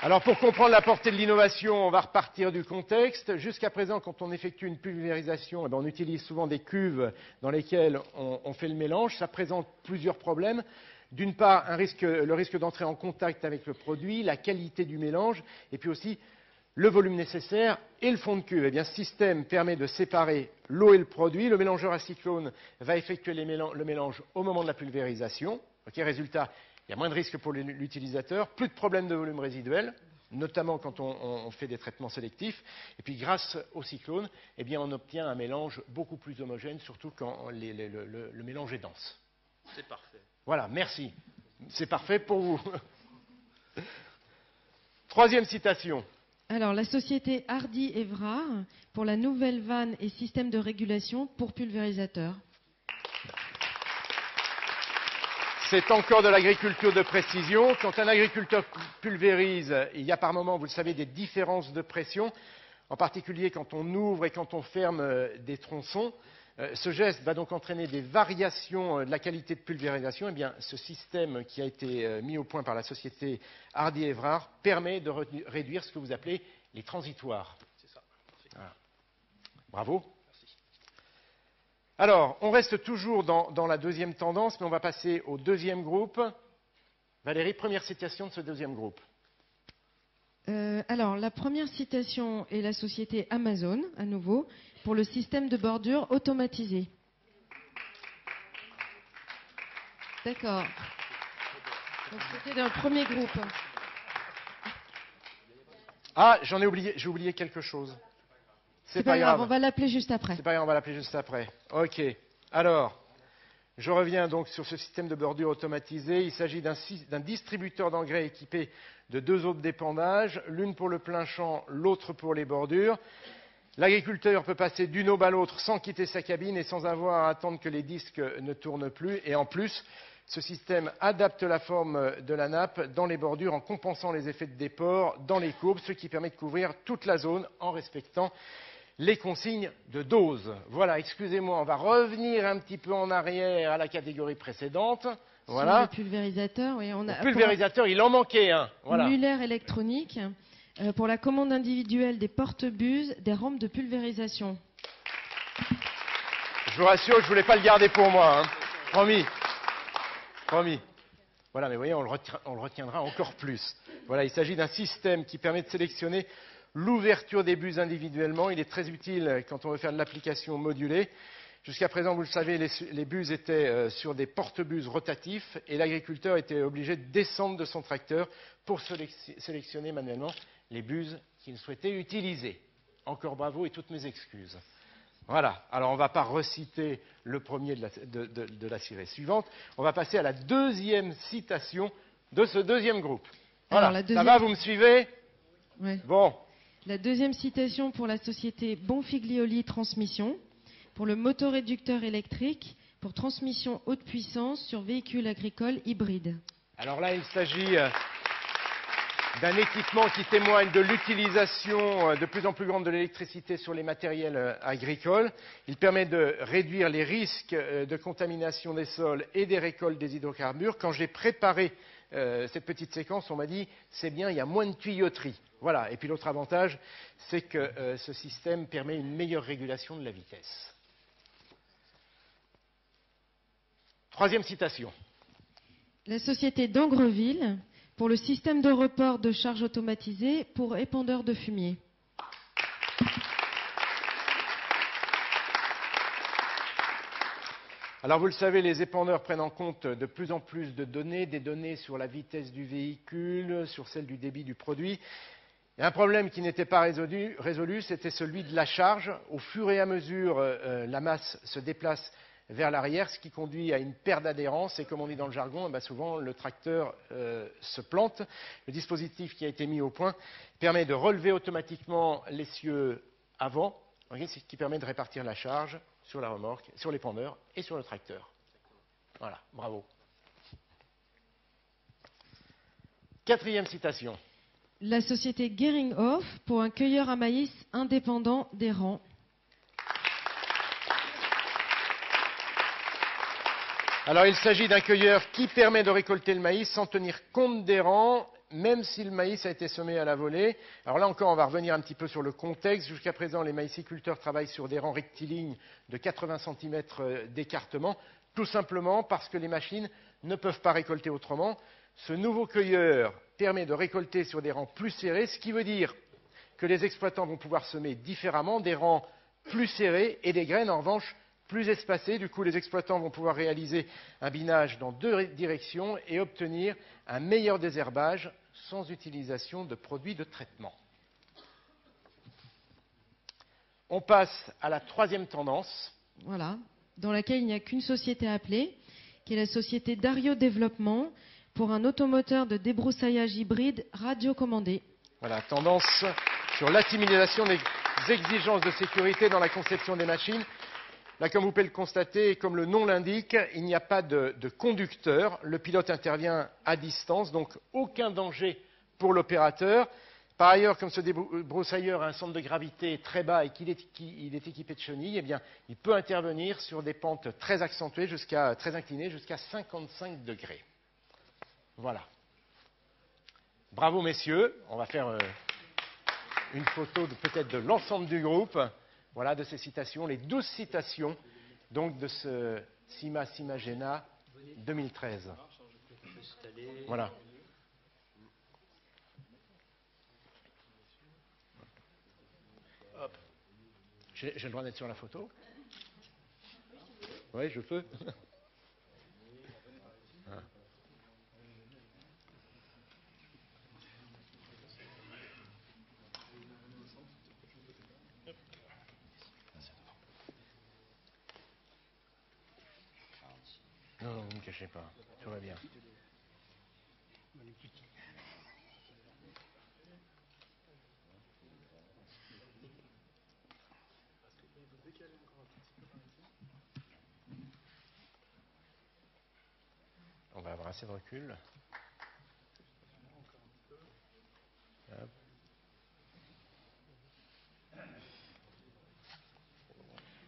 Alors, pour comprendre la portée de l'innovation, on va repartir du contexte. Jusqu'à présent, quand on effectue une pulvérisation, on utilise souvent des cuves dans lesquelles on fait le mélange. Ça présente plusieurs problèmes. D'une part, le risque d'entrer en contact avec le produit, la qualité du mélange, et puis aussi le volume nécessaire et le fond de cuve. Eh bien, ce système permet de séparer l'eau et le produit. Le mélangeur à cyclone va effectuer le mélange au moment de la pulvérisation. Résultat, il y a moins de risques pour l'utilisateur, plus de problèmes de volume résiduel, notamment quand on fait des traitements sélectifs. Et puis, grâce au cyclone, eh bien, on obtient un mélange beaucoup plus homogène, surtout quand le mélange est dense. C'est parfait. Voilà, merci. C'est parfait pour vous. Troisième citation. Alors, la société Hardy Evrard pour la nouvelle vanne et système de régulation pour pulvérisateurs. C'est encore de l'agriculture de précision. Quand un agriculteur pulvérise, il y a par moment, vous le savez, des différences de pression, en particulier quand on ouvre et quand on ferme des tronçons. Ce geste va donc entraîner des variations de la qualité de pulvérisation. Eh bien, ce système qui a été mis au point par la société Hardy Evrard permet de réduire ce que vous appelez les transitoires. C'est ça. Voilà. Bravo. Merci. Alors, on reste toujours dans la deuxième tendance, mais on va passer au deuxième groupe. Valérie, première citation de ce deuxième groupe. Alors, la première citation est la société Amazon, à nouveau, pour le système de bordure automatisé. D'accord. Donc, c'était dans le premier groupe. Ah, j'ai oublié quelque chose. C'est pas grave, on va l'appeler juste après. C'est pas grave, on va l'appeler juste après. Ok. Alors, je reviens donc sur ce système de bordure automatisé. Il s'agit d'un distributeur d'engrais équipé de deux autres d'épandages, l'une pour le plein champ, l'autre pour les bordures. L'agriculteur peut passer d'une aube à l'autre sans quitter sa cabine et sans avoir à attendre que les disques ne tournent plus. Et en plus, ce système adapte la forme de la nappe dans les bordures en compensant les effets de déport dans les courbes, ce qui permet de couvrir toute la zone en respectant les consignes de dose. Voilà, excusez-moi, on va revenir un petit peu en arrière à la catégorie précédente. Voilà. Sur le pulvérisateur, oui, on a. Le pulvérisateur, il en manquait un. Voilà. Muller électronique pour la commande individuelle des porte-buses des rampes de pulvérisation. Je vous rassure, je ne voulais pas le garder pour moi. Hein. Promis. Promis. Voilà, mais vous voyez, on le retiendra encore plus. Voilà, il s'agit d'un système qui permet de sélectionner l'ouverture des buses individuellement. Il est très utile quand on veut faire de l'application modulée. Jusqu'à présent, vous le savez, les buses étaient sur des porte-buses rotatifs et l'agriculteur était obligé de descendre de son tracteur pour sélectionner manuellement les buses qu'il souhaitait utiliser. Encore bravo et toutes mes excuses. Voilà, alors on ne va pas reciter le premier de la série suivante. On va passer à la deuxième citation de ce deuxième groupe. Voilà, ça va, vous me suivez? Oui. Bon. La deuxième citation pour la société Bonfiglioli Transmission, pour le motoréducteur électrique, pour transmission haute puissance sur véhicules agricoles hybrides. Alors là, il s'agit d'un équipement qui témoigne de l'utilisation de plus en plus grande de l'électricité sur les matériels agricoles. Il permet de réduire les risques de contamination des sols et des récoltes des hydrocarbures. Quand j'ai préparé cette petite séquence, on m'a dit c'est bien, il y a moins de tuyauterie. Voilà. Et puis l'autre avantage, c'est que ce système permet une meilleure régulation de la vitesse. Troisième citation. La société d'Angreville pour le système de report de charge automatisé pour épandeur de fumier. Alors vous le savez, les épandeurs prennent en compte de plus en plus de données, des données sur la vitesse du véhicule, sur celle du débit du produit. Et un problème qui n'était pas résolu, c'était celui de la charge. Au fur et à mesure, la masse se déplace vers l'arrière, ce qui conduit à une perte d'adhérence. Et comme on dit dans le jargon, souvent le tracteur se plante. Le dispositif qui a été mis au point permet de relever automatiquement l'essieu avant, ce qui permet de répartir la charge sur la remorque, sur l'épandeur et sur le tracteur. Voilà, bravo. Quatrième citation. La société Geringhoff pour un cueilleur à maïs indépendant des rangs. Alors il s'agit d'un cueilleur qui permet de récolter le maïs sans tenir compte des rangs même si le maïs a été semé à la volée. Alors là encore, on va revenir un petit peu sur le contexte. Jusqu'à présent, les maïsiculteurs travaillent sur des rangs rectilignes de 80 cm d'écartement, tout simplement parce que les machines ne peuvent pas récolter autrement. Ce nouveau cueilleur permet de récolter sur des rangs plus serrés, ce qui veut dire que les exploitants vont pouvoir semer différemment, des rangs plus serrés et des graines, en revanche, plus espacées. Du coup, les exploitants vont pouvoir réaliser un binage dans deux directions et obtenir un meilleur désherbage sans utilisation de produits de traitement. On passe à la troisième tendance. Voilà, dans laquelle il n'y a qu'une société à appeler, qui est la société Dario Développement, pour un automoteur de débroussaillage hybride radiocommandé. Voilà, tendance sur l'assimilation des exigences de sécurité dans la conception des machines. Là, comme vous pouvez le constater, et comme le nom l'indique, il n'y a pas de conducteur. Le pilote intervient à distance, donc aucun danger pour l'opérateur. Par ailleurs, comme ce débroussailleur a un centre de gravité très bas et qu'il est équipé de chenilles, eh bien, il peut intervenir sur des pentes très accentuées, très inclinées, jusqu'à 55 degrés. Voilà. Bravo, messieurs. On va faire une photo peut-être de l'ensemble du groupe. Voilà, de ces citations, les 12 citations donc, de ce Sima Simagena 2013. Voilà. Hop. J'ai le droit d'être sur la photo? Oui, je peux. Non, non, vous ne me cachez pas. Tout va bien. On va avoir assez de recul. Hop.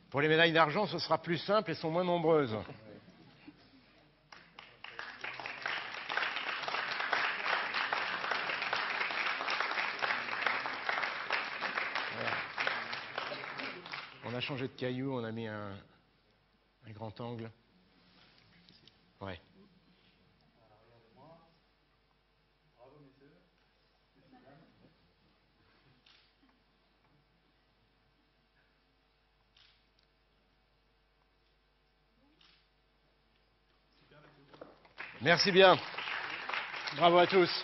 Pour les médailles d'argent, ce sera plus simple et sont moins nombreuses. On a changé de caillou, on a mis un grand angle. Ouais. Merci bien. Bravo à tous.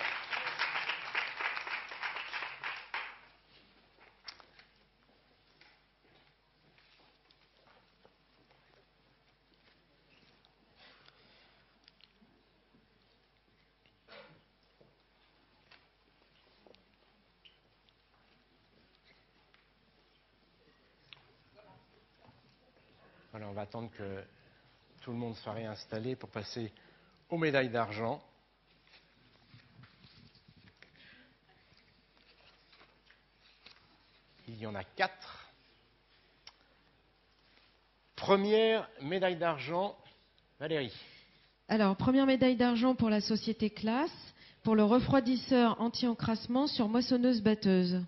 Voilà, on va attendre que tout le monde soit réinstallé pour passer aux médailles d'argent. Il y en a 4. Première médaille d'argent, Valérie. Alors, première médaille d'argent pour la société Classe, pour le refroidisseur anti-encrassement sur moissonneuse-batteuse.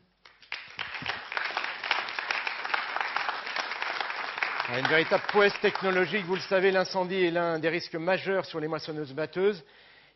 Une véritable prouesse technologique. Vous le savez, l'incendie est l'un des risques majeurs sur les moissonneuses-batteuses.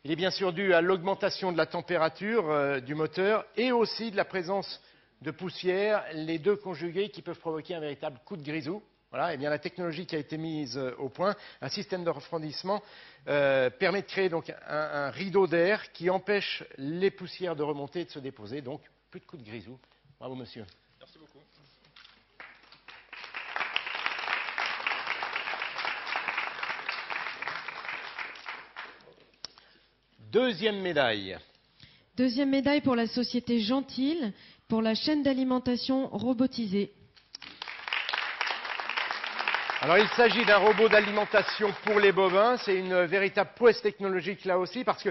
Il est bien sûr dû à l'augmentation de la température du moteur et aussi de la présence de poussière, les deux conjugués qui peuvent provoquer un véritable coup de grisou. Voilà, et bien la technologie qui a été mise au point, un système de refroidissement, permet de créer donc un rideau d'air qui empêche les poussières de remonter et de se déposer. Donc, plus de coup de grisou. Bravo, monsieur. Merci beaucoup. Deuxième médaille. Deuxième médaille pour la société Gentil, pour la chaîne d'alimentation robotisée. Alors, il s'agit d'un robot d'alimentation pour les bovins. C'est une véritable prouesse technologique là aussi, parce que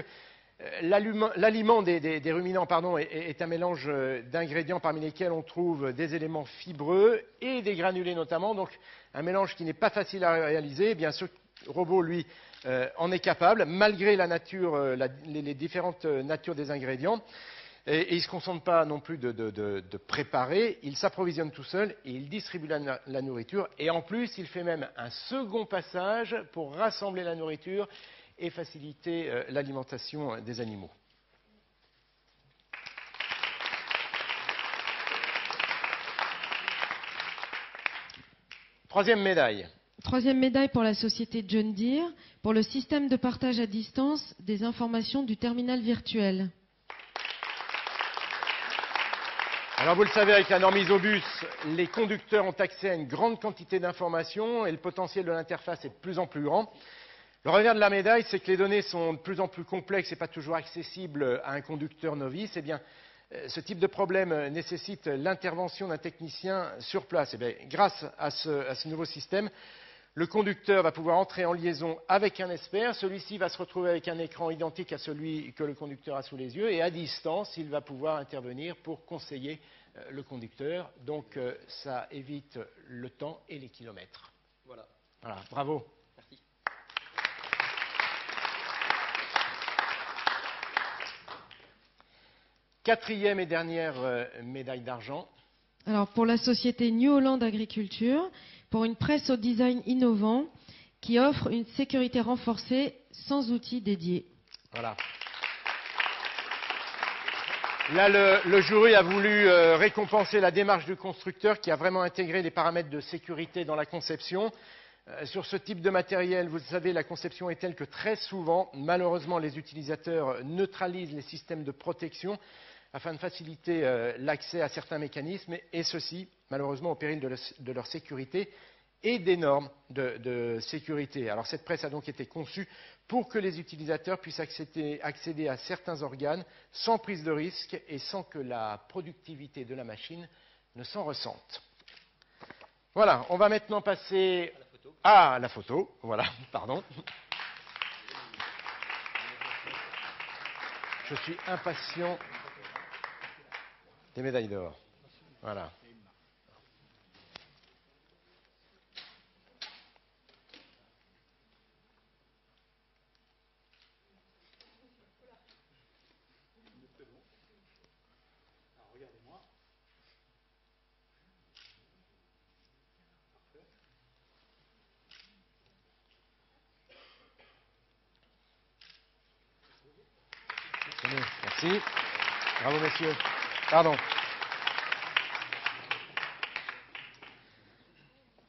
l'aliment des ruminants est un mélange d'ingrédients parmi lesquels on trouve des éléments fibreux et des granulés notamment. Donc, un mélange qui n'est pas facile à réaliser. Bien sûr, le robot, lui, en est capable, malgré la nature, les différentes natures des ingrédients. Et il ne se contente pas non plus de préparer, il s'approvisionne tout seul et il distribue la nourriture. Et en plus, il fait même un second passage pour rassembler la nourriture et faciliter l'alimentation des animaux. Troisième médaille. Troisième médaille pour la société John Deere, pour le système de partage à distance des informations du terminal virtuel. Alors vous le savez, avec la norme Isobus, les conducteurs ont accès à une grande quantité d'informations et le potentiel de l'interface est de plus en plus grand. Le revers de la médaille, c'est que les données sont de plus en plus complexes et pas toujours accessibles à un conducteur novice. Eh bien, ce type de problème nécessite l'intervention d'un technicien sur place. Eh bien, grâce à ce nouveau système, le conducteur va pouvoir entrer en liaison avec un expert. Celui-ci va se retrouver avec un écran identique à celui que le conducteur a sous les yeux. Et à distance, il va pouvoir intervenir pour conseiller le conducteur. Donc, ça évite le temps et les kilomètres. Voilà, bravo. Merci. Quatrième et dernière médaille d'argent. Alors, pour la société New Holland Agriculture, pour une presse au design innovant qui offre une sécurité renforcée sans outils dédiés. Voilà. Là, le jury a voulu récompenser la démarche du constructeur qui a vraiment intégré des paramètres de sécurité dans la conception. Sur ce type de matériel, vous savez, la conception est telle que très souvent, malheureusement, les utilisateurs neutralisent les systèmes de protection afin de faciliter l'accès à certains mécanismes, et ceci, malheureusement, au péril de leur sécurité et des normes de sécurité. Alors cette presse a donc été conçue pour que les utilisateurs puissent accéder à certains organes sans prise de risque et sans que la productivité de la machine ne s'en ressente. Voilà, on va maintenant passer à la photo. Voilà, pardon. Je suis impatient des médailles d'or. Voilà. Merci. Bravo, messieurs. Pardon.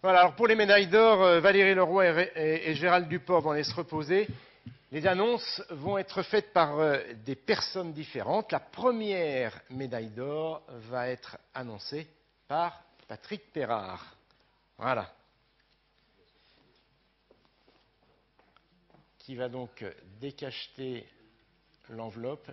Voilà, alors pour les médailles d'or, Valérie Leroy et Gérald Duport vont aller se reposer. Les annonces vont être faites par des personnes différentes. La première médaille d'or va être annoncée par Patrick Perrard. Voilà. Qui va donc décacheter l'enveloppe